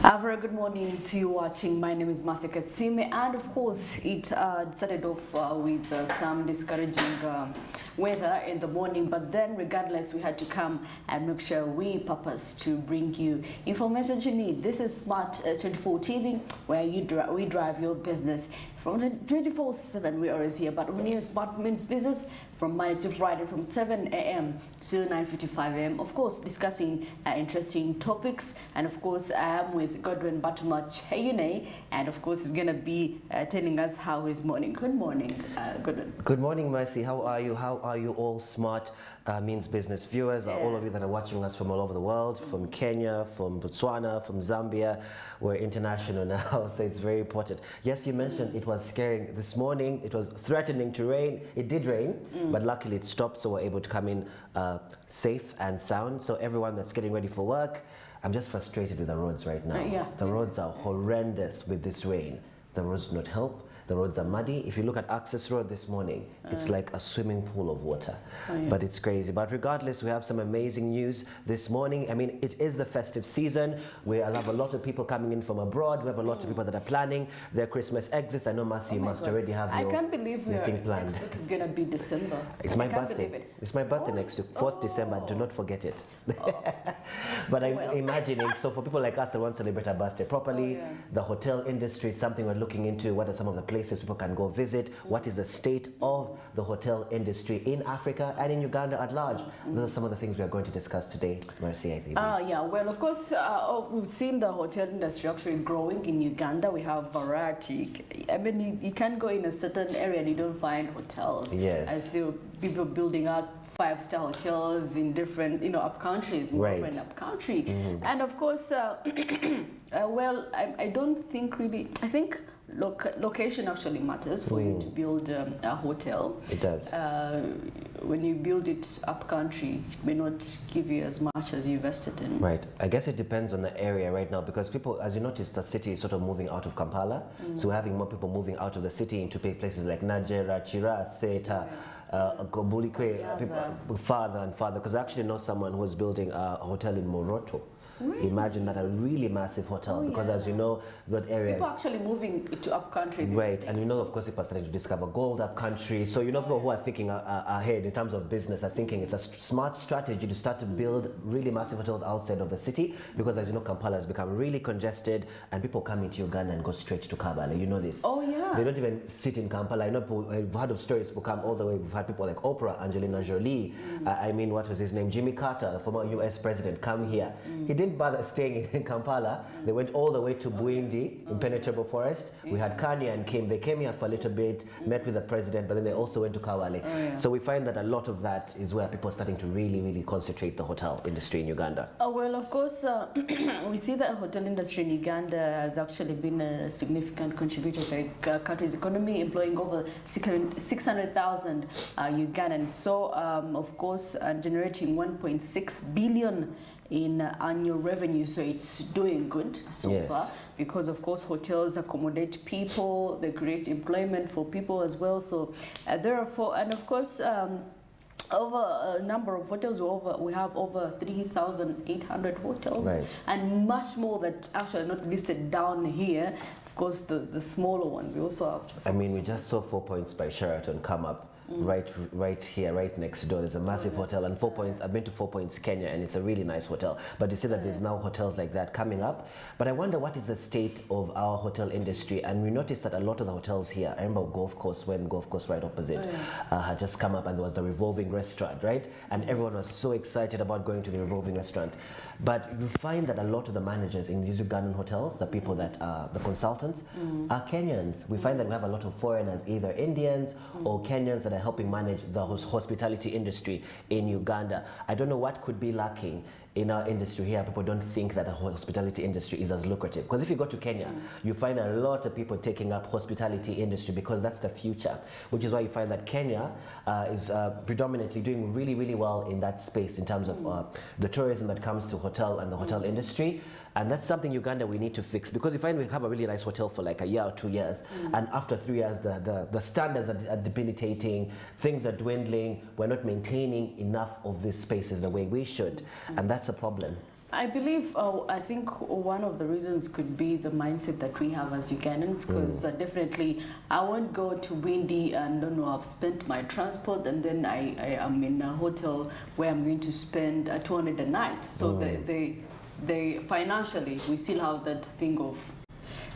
A very good morning to you watching. My name is Masika Tsime, and of course it started off with some discouraging weather in the morning, but then regardless we had to come and make sure we purpose to bring you information you need. This is Smart 24 TV, where we drive your business from 24/7. We're always here, but when you Smart means business from Monday to Friday from 7 a.m. to 9:55 a.m. Of course, discussing interesting topics, and of course, I am with Godwin Batumach Heyune, and of course, he's gonna be telling us how his morning. Good morning, Godwin. Good morning, Mercy. How are you? How are you all Smart Means Business viewers? All of you that are watching us from all over the world, from Kenya, from Botswana, from Zambia. We're international now, so it's very important. Yes, you mentioned it was scaring this morning. It was threatening to rain. It did rain, but luckily it stopped, so we're able to come in safe and sound. So everyone that's getting ready for work, I'm just frustrated with the roads right now. The roads are horrendous with this rain. The roads do not help. The roads are muddy. If you look at Access Road this morning, it's like a swimming pool of water. But it's crazy. But regardless, we have some amazing news this morning. I mean, it is the festive season. We have a lot of people coming in from abroad. We have a lot of people that are planning their Christmas exits. I know, Mercy, you must already have your I can't believe thing planned. Next week is going to be December. It's my birthday. It's my birthday next week, 4th December. Do not forget it. But I'm imagining, so for people like us that want to celebrate our birthday properly, the hotel industry is something we're looking into. What are some of the places people can go visit? What is the state of the hotel industry in Africa and in Uganda at large? Those are some of the things we are going to discuss today, Mercy, I think. Yeah, well, of course, we've seen the hotel industry actually growing in Uganda. We have variety. I mean, you can't go in a certain area and you don't find hotels. Yes. I see people building out 5-star hotels in different, up countries, more in up country. And of course, well, I don't think really, I think location actually matters for you to build a hotel. It does. When you build it up country, it may not give you as much as you invested in. Right. I guess it depends on the area right now, because people, as you notice, the city is sort of moving out of Kampala. So we're having more people moving out of the city into places like Najera, Chira, Seta, Gobulikwe, farther and farther. Because I actually know someone who was building a hotel in Moroto. Really? Imagine that, a really massive hotel, because as you know, that area people actually moving to up country. Right, and you know, of course, people are starting to discover gold up country. So you know, people who are thinking ahead in terms of business are thinking it's a smart strategy to start to build really massive hotels outside of the city, because as you know, Kampala has become really congested, and people come into Uganda and go straight to Kabale. You know this? Oh yeah. They don't even sit in Kampala. I know people, I've heard of stories people come all the way. We've had people like Oprah, Angelina Jolie. I mean, what was his name? Jimmy Carter, the former U.S. president, come here. He didn't bother staying in Kampala. They went all the way to Buindi, impenetrable forest. We had Kanye and Kim. They came here for a little bit, met with the president, but then they also went to Kawale. So we find that a lot of that is where people are starting to really concentrate the hotel industry in Uganda. Well, of course, we see that the hotel industry in Uganda has actually been a significant contributor to the country's economy, employing over 600,000 Ugandans. So, of course, generating 1.6 billion in annual revenue, so it's doing good so far, because of course hotels accommodate people, they create employment for people as well. So therefore, and of course, over a number of hotels, we have over 3,800 hotels, and much more that actually not listed down here. Of course, the smaller ones we also have to. I mean, we just saw 4 Points by Sheraton come up. Right here, right next door. There's a massive hotel, and 4 Points. I've been to 4 Points Kenya, and it's a really nice hotel. But you see that there's now hotels like that coming up. But I wonder what is the state of our hotel industry. And we noticed that a lot of the hotels here, I remember Golf Course, when Golf Course right opposite had just come up, and there was the revolving restaurant, right? And everyone was so excited about going to the revolving restaurant. But you find that a lot of the managers in these Ugandan hotels, the people that are the consultants, are Kenyans. We find that we have a lot of foreigners, either Indians or Kenyans, that are helping manage the hospitality industry in Uganda. I don't know what could be lacking in our industry here. People don't think that the hospitality industry is as lucrative. Because if you go to Kenya, you find a lot of people taking up hospitality industry, because that's the future, which is why you find that Kenya is predominantly doing really well in that space in terms of the tourism that comes to hotel and the hotel industry. And that's something Uganda we need to fix, because you find we have a really nice hotel for like a year or 2 years, and after 3 years the standards are debilitating, things are dwindling, we're not maintaining enough of these spaces the way we should, and that's a problem. I believe, I think one of the reasons could be the mindset that we have as Ugandans, because definitely I won't go to Windy and don't know, I've spent my transport and then I am in a hotel where I'm going to spend 200 a night. So they financially, we still have that thing of,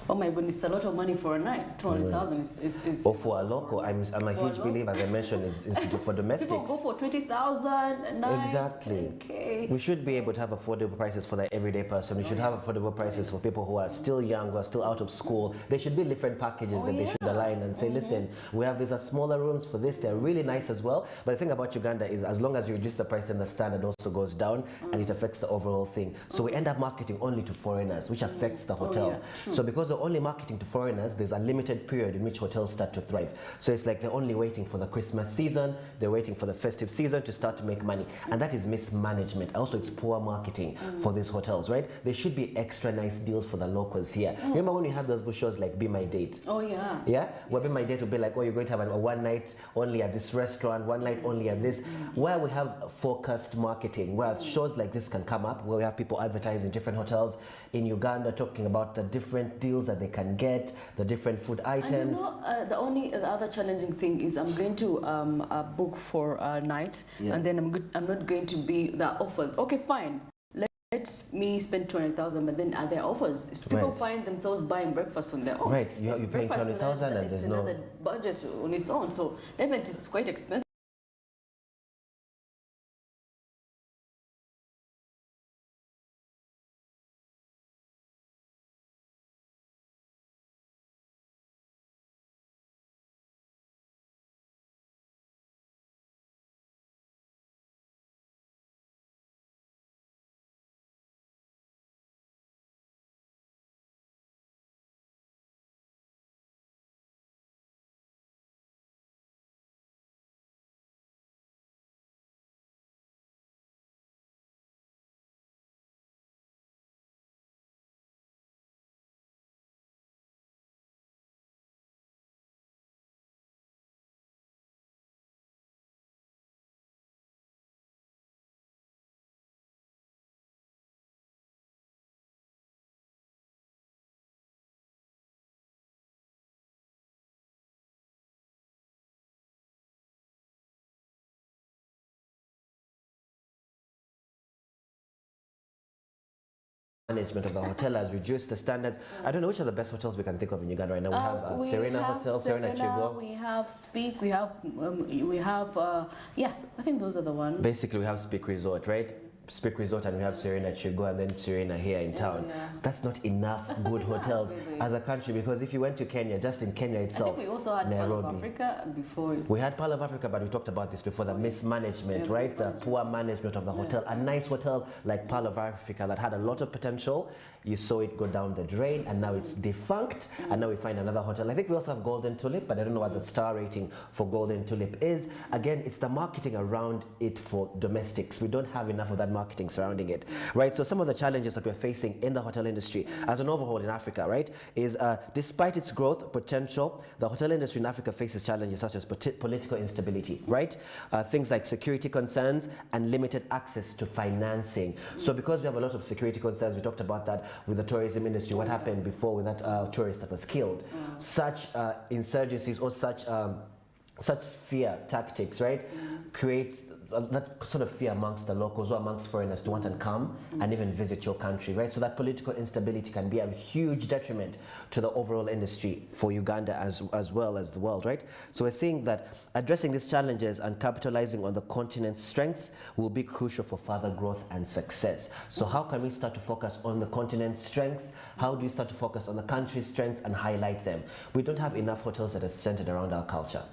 oh my goodness, it's a lot of money for a night. 200,000 is. Or for a local, I'm a huge believer, as I mentioned, is for domestics. People go for 20,000 a night. Exactly. 10K. We should be able to have affordable prices for the everyday person. We should have affordable prices for people who are still young, who are still out of school. There should be different packages that they should align and say, listen, we have these smaller rooms for this. They're really nice as well. But the thing about Uganda is, as long as you reduce the price, then the standard also goes down and it affects the overall thing. So we end up marketing only to foreigners, which affects the hotel. So because we're only marketing to foreigners, there's a limited period in which hotels start to thrive. So it's like they're only waiting for the Christmas season, they're waiting for the festive season to start to make money. And that is mismanagement. Also, it's poor marketing for these hotels, right? There should be extra nice deals for the locals here. Remember when we had those shows like Be My Date? Oh, yeah. Yeah? Where Be My Date would be like, oh, you're going to have a one night only at this restaurant, one night only at this. Where we have focused marketing, where shows like this can come up, where we have people advertising different hotels in Uganda, talking about the different deals that they can get, the different food items. And the other challenging thing is I'm going to book for a night, and then I'm not going to be the offers. Okay, fine. Let me spend 200,000, but then are there offers? If people find themselves buying breakfast on their own. Right, you're paying 200,000 and there's no another budget on its own. So definitely it's quite expensive. management of the hotel has reduced the standards. I don't know which are the best hotels we can think of in Uganda right now. We have Serena Hotel, Serena Chigo. We have Speak. We have yeah. I think those are the ones. Basically, we have Speak Resort, right? Speak Resort, and we have Serena Chigo, and then Serena here in town. That's not enough good hotels as a country, because if you went to Kenya, just in Kenya itself, I think we also had Pearl of Africa before. We had Pearl of Africa, but we talked about this before, the mismanagement, right? The poor management of the hotel. A nice hotel like Pearl of Africa that had a lot of potential, you saw it go down the drain, and now it's defunct, and now we find another hotel. I think we also have Golden Tulip, but I don't know what the star rating for Golden Tulip is. Again, it's the marketing around it for domestics. We don't have enough of that marketing surrounding it, right? So some of the challenges that we're facing in the hotel industry as an overhaul in Africa, right, is despite its growth potential, the hotel industry in Africa faces challenges such as political instability, right? Things like security concerns and limited access to financing. So because we have a lot of security concerns, we talked about that with the tourism industry, what happened before with that tourist that was killed. Such insurgencies or such fear tactics, right, create that sort of fear amongst the locals or amongst foreigners to want to come and even visit your country, right? So that political instability can be a huge detriment to the overall industry for Uganda as well as the world, right? So we're seeing that addressing these challenges and capitalizing on the continent's strengths will be crucial for further growth and success. So how can we start to focus on the continent's strengths? How do we start to focus on the country's strengths and highlight them? We don't have enough hotels that are centered around our culture.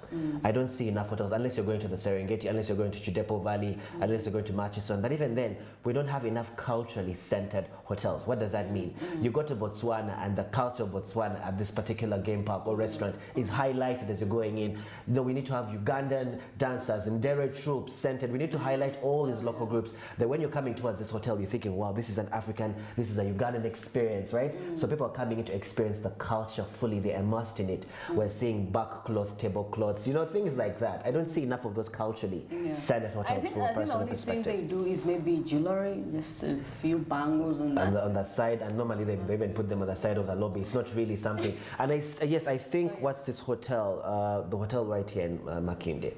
I don't see enough hotels, unless you're going to the Serengeti, unless you're going to Chidepo Valley, unless you're going to Murchison. But even then, we don't have enough culturally centered hotels. What does that mean? You go to Botswana and the culture of Botswana at this particular game park or restaurant is highlighted as you're going in. You know, we need to have Ugandan dancers and Ndere troops centered. We need to highlight all these local groups that when you're coming towards this hotel, you're thinking, wow, this is an African, this is a Ugandan experience, right? So people are coming in to experience the culture fully. They're immersed in it. We're seeing back cloth, tablecloths, you know, things like that. I don't see enough of those culturally centered hotels from a I think the personal only thing perspective. they do is maybe jewelry, just a few bangles and And that's on the side, and normally they even put them on the side of the lobby. It's not really something. And yes, I think what's this hotel, the hotel right here in Makinde,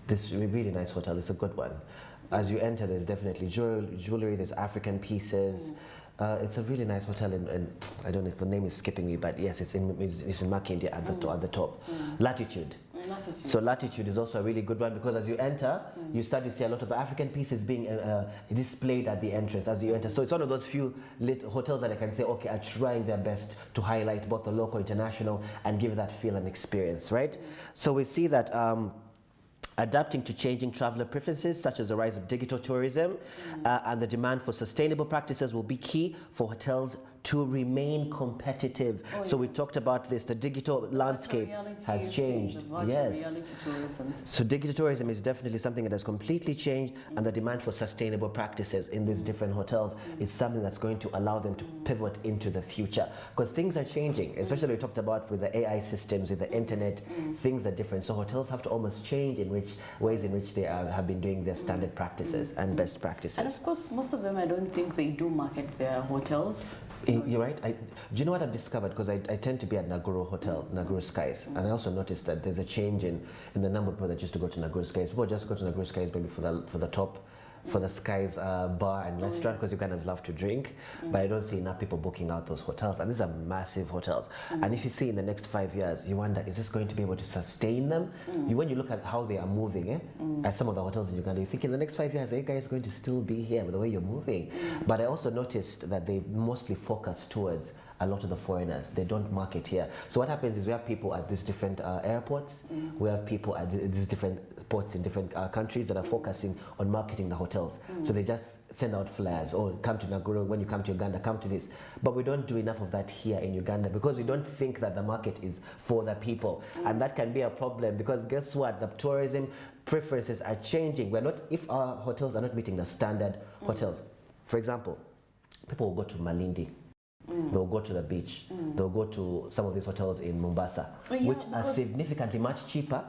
this really nice hotel. It's a good one. As you enter, there's definitely jewelry. There's African pieces. It's a really nice hotel, and I don't know if the name is skipping me, but yes, it's in Makinde at the top. Latitude. Latitude. So Latitude is also a really good one because as you enter, you start to see a lot of the African pieces being displayed at the entrance as you enter. So it's one of those few hotels that I can say, okay, are trying their best to highlight both the local, international, and give that feel and experience, right? So we see that adapting to changing traveler preferences, such as the rise of digital tourism and the demand for sustainable practices will be key for hotels to remain competitive. So we talked about this, the digital landscape has changed. Yes. So digital tourism is definitely something that has completely changed, and the demand for sustainable practices in these different hotels is something that's going to allow them to pivot into the future, because things are changing, especially we talked about with the AI systems, with the internet, things are different. So hotels have to almost change in which ways in which they have been doing their standard practices and best practices. And of course, most of them, I don't think they do market their hotels. You're right. Do you know what I've discovered? Because I tend to be at Naguru Hotel, Naguru Skies, and I also noticed that there's a change in the number of people that used to go to Naguru Skies. People just go to Naguru Skies maybe for the top, for the Skies bar and restaurant, because you guys love to drink, but I don't see enough people booking out those hotels, and these are massive hotels. And if you see in the next 5 years, you wonder, is this going to be able to sustain them? When you look at how they are moving, at some of the hotels in Uganda, you think in the next 5 years, are you guys going to still be here with the way you're moving? But I also noticed that they mostly focus towards a lot of the foreigners. They don't market here. So what happens is we have people at these different airports, we have people at these different ports in different countries that are focusing on marketing the hotels. So they just send out flyers, or come to Naguru, when you come to Uganda, come to this. But we don't do enough of that here in Uganda because we don't think that the market is for the people. And that can be a problem, because guess what? The tourism preferences are changing. We're not, if our hotels are not meeting the standard hotels, for example, people will go to Malindi. They'll go to the beach. They'll go to some of these hotels in Mombasa, which are significantly much cheaper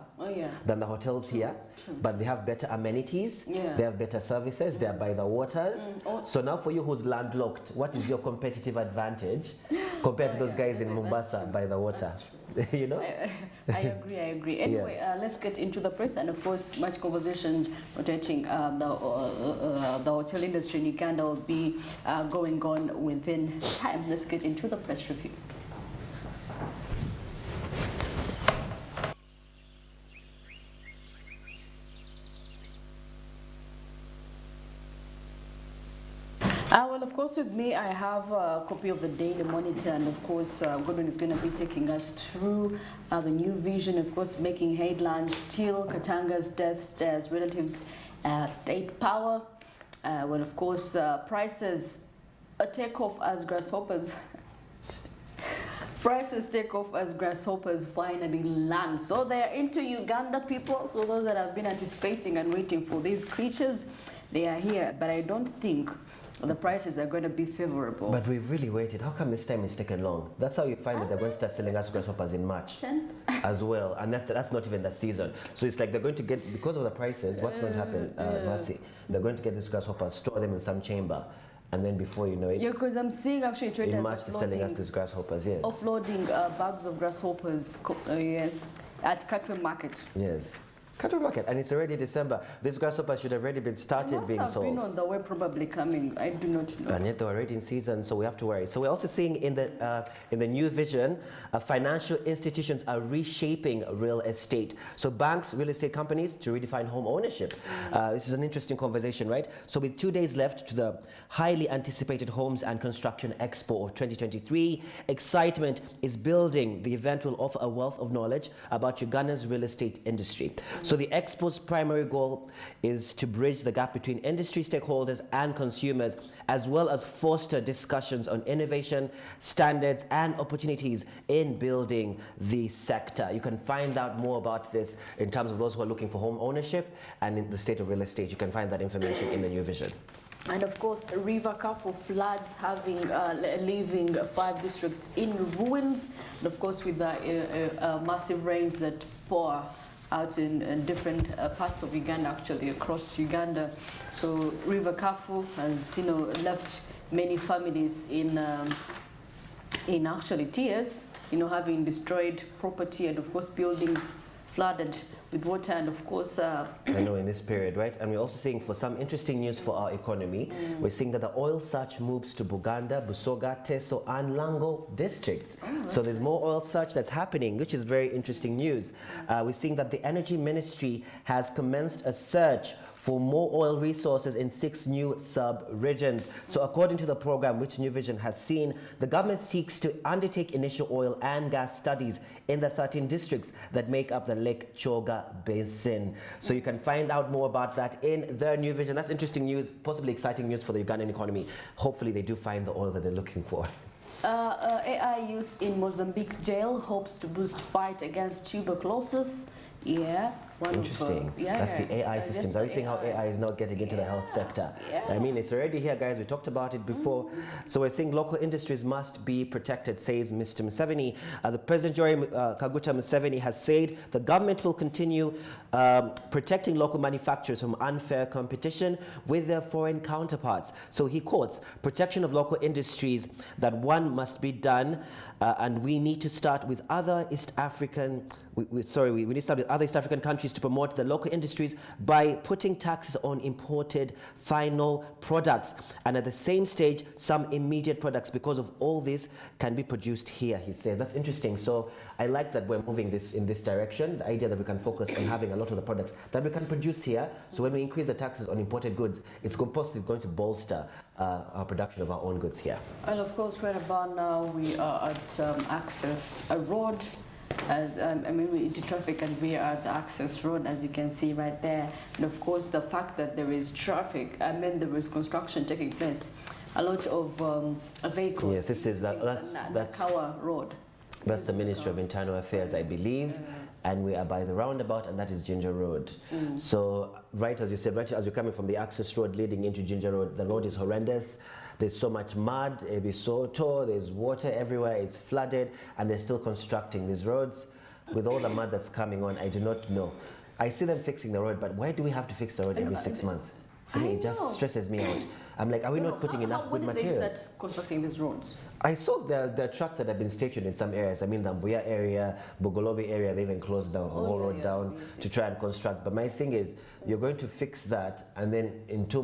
than the hotels here. But they have better amenities. They have better services. They are by the waters. So now for you who's landlocked, what is your competitive advantage compared to those guys in Mombasa by the water? You know? I agree. Anyway, let's get into the press, and of course, much conversations rotating the hotel industry in Uganda will be going on within time. Let's get into the press review. Well, of course, with me, I have a copy of the Daily Monitor, and of course, Godwin is going to be taking us through the new vision, of course, making headlines, still Katanga's death stares relatives state power. Well, of course, prices take off as grasshoppers. Prices take off as grasshoppers finally land. So they're into Uganda, people. So those that have been anticipating and waiting for these creatures, they are here. But I don't think the prices are going to be favorable. But we've really waited. How come this time it's taken long? That's how you find that they're going to start selling us grasshoppers in March as well. And that's not even the season. So it's like they're going to get, because of the prices, what's going to happen, Mercy? They're going to get these grasshoppers, store them in some chamber, and then before you know it, because I'm seeing actually traders in March they're selling us these grasshoppers, offloading bags of grasshoppers, at Katwe Market. Yes. Cattle market, and it's already December. These grasshoppers should have already been started being sold. Been on the way, probably coming. I do not know. And yet they're already in season, so we have to worry. So we're also seeing in the new vision, financial institutions are reshaping real estate. So banks, real estate companies to redefine home ownership. This is an interesting conversation, right? So with 2 days left to the highly anticipated Homes and Construction Expo of 2023, excitement is building. The event will offer a wealth of knowledge about Uganda's real estate industry. So the Expo's primary goal is to bridge the gap between industry stakeholders and consumers, as well as foster discussions on innovation, standards, and opportunities in building the sector. You can find out more about this in terms of those who are looking for home ownership and in the state of real estate. You can find that information in the new vision. And of course, River Kafue floods having leaving 5 districts in ruins. And of course, with the massive rains that pour out in different parts of Uganda, actually across Uganda. So River Kafu has, left many families in actually tears, having destroyed property and of course buildings flooded with water, and of course I know in this period, right? And we're also seeing for some interesting news for our economy. We're seeing that the oil search moves to Buganda, Busoga, Teso and Lango districts. So there's more oil search that's happening, which is very interesting news. We're seeing that the Energy Ministry has commenced a search for more oil resources in 6 new sub-regions. So according to the program, which New Vision has seen, the government seeks to undertake initial oil and gas studies in the 13 districts that make up the Lake Choga Basin. So you can find out more about that in the New Vision. That's interesting news, possibly exciting news for the Ugandan economy. Hopefully they do find the oil that they're looking for. AI use in Mozambique jail hopes to boost fight against tuberculosis. Yeah. Interesting. That's the AI systems. Are we seeing how AI is now getting into the health sector? I mean, it's already here, guys. We talked about it before. So we're saying local industries must be protected, says Mr. Museveni. The President Yoweri Kaguta Museveni has said the government will continue protecting local manufacturers from unfair competition with their foreign counterparts. So he quotes, protection of local industries, that one must be done, and we need to start with other East African we need to start with other East African countries to promote the local industries by putting taxes on imported final products, and at the same stage some immediate products, because of all this, can be produced here, he says. That's interesting. So I like that we're moving this in this direction, the idea that we can focus on having a lot of the products that we can produce here. So when we increase the taxes on imported goods, it's possibly going to bolster our production of our own goods here. And of course, right about now we are at Access Road. As we're into traffic and we are at the access road, as you can see right there. And of course the fact that there is traffic, there is construction taking place, a lot of vehicles. Yes, this is that's Kawa Road. That's the Ministry of Internal Affairs, I believe, and we are by the roundabout, and that is Ginger Road. So right as you said, right as you're coming from the access road leading into Ginger Road, the road is horrendous. There's so much mud, Ebisoto, there's water everywhere, it's flooded, and they're still constructing these roads. With all the mud that's coming on, I do not know. I see them fixing the road, but why do we have to fix the road every 6 months? For me, it just stresses me out. I'm like, are we not putting enough good materials? When did they start constructing these roads? I saw the trucks that have been stationed in some areas. I mean, the Mbuya area, Bogolobi area, they even closed down, the whole road down to try and construct. But my thing is, you're going to fix that, and then in 10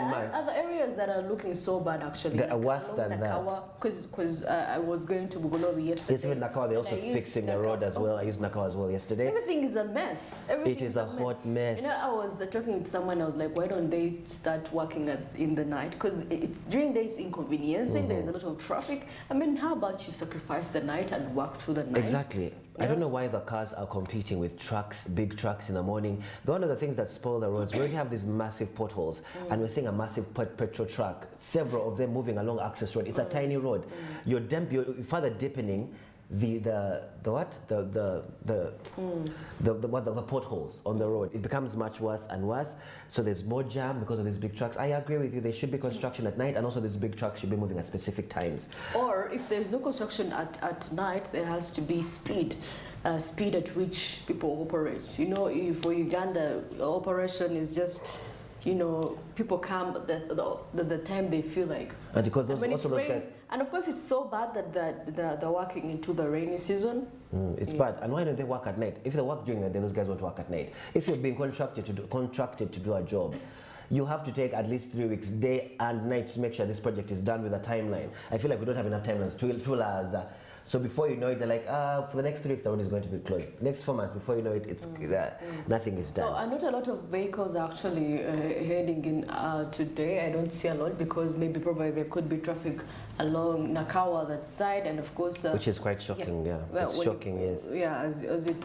months... Other areas that are looking so bad, actually. They are worse than Nakawa, that. Because I was going to Bogolobi yesterday. Yes, even Nakawa, they're also fixing the road as well. I used Nakawa as well yesterday. Everything is a mess. It is a hot mess. I was talking to someone, I was like, why don't they start working in the night? Because during the day it's inconveniencing, there's a lot of traffic. How about you sacrifice the night and work through the night? Exactly. Yes. I don't know why the cars are competing with trucks, big trucks in the morning. One of the things that spoil the roads, we already have these massive potholes, and we're seeing a massive petrol truck, several of them moving along access road. It's a tiny road. You're further deepening the potholes on the road. It becomes much worse and worse. So there's more jam because of these big trucks. I agree with you. There should be construction at night, and also these big trucks should be moving at specific times. Or if there's no construction at night, there has to be speed at which people operate. For Uganda, operation is just, people come the time they feel like. And because those guys... And of course, it's so bad that they're working into the rainy season. It's bad. And why don't they work at night? If they work during the day, those guys won't work at night. If you've been contracted to do a job, you have to take at least 3 weeks, day and night, to make sure this project is done with a timeline. I feel like we don't have enough timelines. 2 hours. So before you know it, they're like, for the next 3 weeks, the road is going to be closed. Next 4 months, before you know it, it's nothing is done. So I note a lot of vehicles actually heading in today. I don't see a lot because probably there could be traffic along Nakawa, that side, and of course... which is quite shocking, yeah. Well, it's shocking, yes. Yeah, as it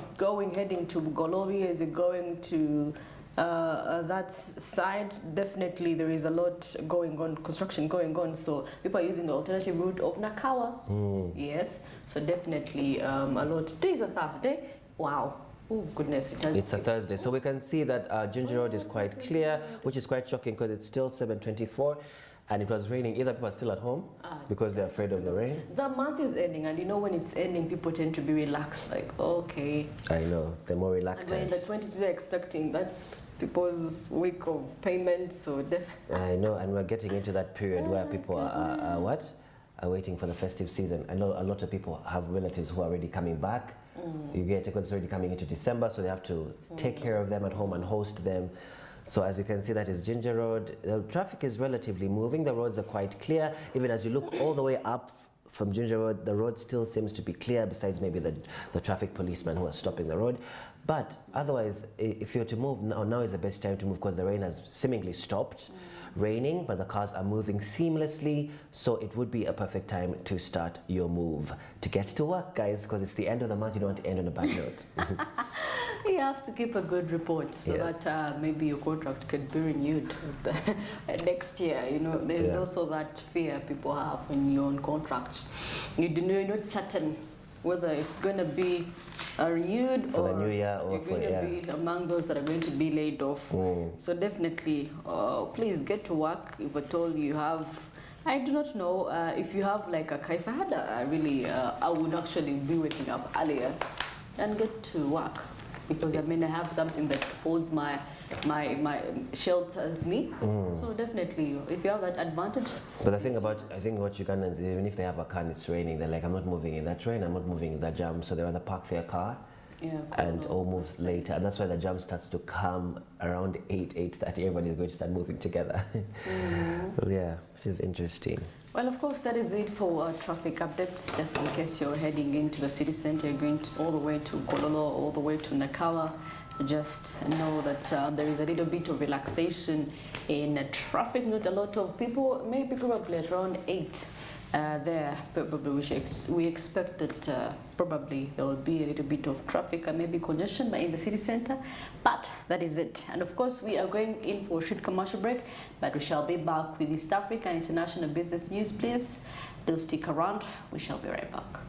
heading to Golobi, as it going to... that side, definitely there is a lot going on, construction going on, so people are using the alternative route of Nakawa. Yes, so definitely a lot. Today is a Thursday. Wow. Oh goodness, it's a Thursday, so we can see that Ginger Road is quite clear, which is quite shocking because it's still 7:24. and it was raining. Either people are still at home because they're afraid of the rain. The month is ending, and you know when it's ending, people tend to be relaxed. Like, okay. I know, they're more And when in reluctant. the 20s, we're expecting that's people's week of payments. So I know, and we're getting into that period where people are waiting for the festive season. I know a lot of people have relatives who are already coming back. You get it because it's already coming into December, so they have to take care of them at home and host them. So as you can see, that is Ginger Road. The traffic is relatively moving. The roads are quite clear. Even as you look all the way up from Ginger Road, the road still seems to be clear, besides maybe the traffic policemen who are stopping the road. But otherwise, if you're to move, now is the best time to move because the rain has seemingly stopped raining, but the cars are moving seamlessly, so it would be a perfect time to start your move to get to work, guys, because it's the end of the month. You don't want to end on a bad note. you have to keep a good report so that maybe your contract could be renewed next year. You know, there's also that fear people have when you're on contract. You're not certain whether it's going to be renewed For or the new year or you're for- going to be among those that are going to be laid off. So definitely, please get to work. If at all you have, I do not know if you have like a car. If I had I would actually be waking up earlier and get to work because I mean I have something that holds my shelters me. So definitely, if you have that advantage. But the thing about, I think what Ugandans, even if they have a car and it's raining, they're like, I'm not moving in that rain, I'm not moving in that jam. So they rather park their car and all moves later. And that's why the jam starts to come around 8:30. Everybody's going to start moving together. Yeah, which is interesting. Well, of course, that is it for traffic updates. Just in case you're heading into the city center, you're going all the way to Kololo, all the way to Nakawa. Just know that there is a little bit of relaxation in traffic. Not a lot of people, maybe probably at around 8 there. Probably we expect that probably there will be a little bit of traffic and maybe congestion in the city center. But that is it. And of course, we are going in for a short commercial break, but we shall be back with East Africa International Business News. Please do stick around. We shall be right back.